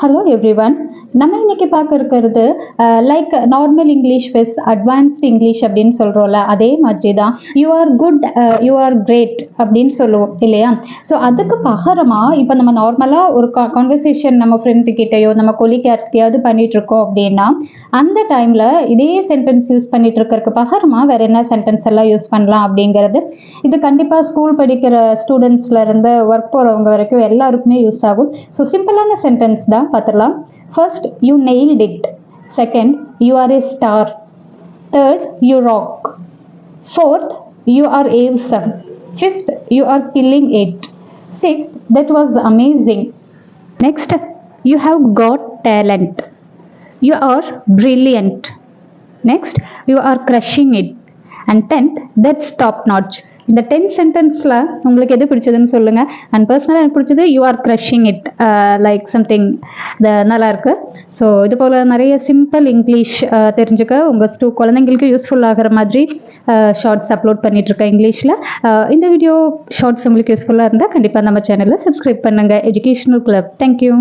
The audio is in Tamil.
Hello everyone. நம்ம இன்னைக்கு பார்க்க இருக்கிறது like normal English with advanced English அப்படின்னு சொல்கிறோம்ல, அதே மாதிரி தான் you are good, you are great அப்படின்னு சொல்லுவோம் இல்லையா? ஸோ அதுக்கு பகரமாக இப்போ நம்ம நார்மலாக ஒரு கான்வர்சேஷன் நம்ம ஃப்ரெண்டு கிட்டேயோ நம்ம கொலிக்கு யார்கிட்டயாவது பண்ணிட்டு இருக்கோம் அப்படின்னா, அந்த டைமில் இதே சென்டென்ஸ் யூஸ் பண்ணிட்டு இருக்கிறதுக்கு பகரமாக வேற என்ன சென்டென்ஸ் எல்லாம் யூஸ் பண்ணலாம் அப்படிங்கிறது இது கண்டிப்பாக ஸ்கூல் படிக்கிற ஸ்டூடெண்ட்ஸ்லேருந்து ஒர்க் போகிறவங்க வரைக்கும் எல்லாருக்குமே யூஸ் ஆகும். ஸோ சிம்பிளான சென்டென்ஸ் தான் பார்த்துடலாம். First, you nailed it. Second, you are a star. Third, you rock. Fourth, you are awesome. Fifth, you are killing it. Sixth, that was amazing. Next, you have got talent. You are brilliant. Next, you are crushing it. And 10th, that's top notch. இந்த 10 சென்டென்ஸில் உங்களுக்கு எது பிடிச்சதுன்னு சொல்லுங்கள். அண்ட் பர்சனலாக எனக்கு பிடிச்சது you are crushing it, like something நல்லாயிருக்கு. ஸோ இது போல் நிறைய சிம்பிள் இங்கிலீஷ் தெரிஞ்சுக்க உங்கள் குழந்தைங்களுக்கு யூஸ்ஃபுல் ஆகிற மாதிரி ஷார்ட்ஸ் அப்லோட் பண்ணிகிட்ருக்கேன் இங்கிலீஷில். இந்த வீடியோ ஷார்ட்ஸ் உங்களுக்கு யூஸ்ஃபுல்லாக இருந்தால் கண்டிப்பாக நம்ம சேனலில் சப்ஸ்கிரைப் பண்ணுங்கள். Educational club. தேங்க்யூ.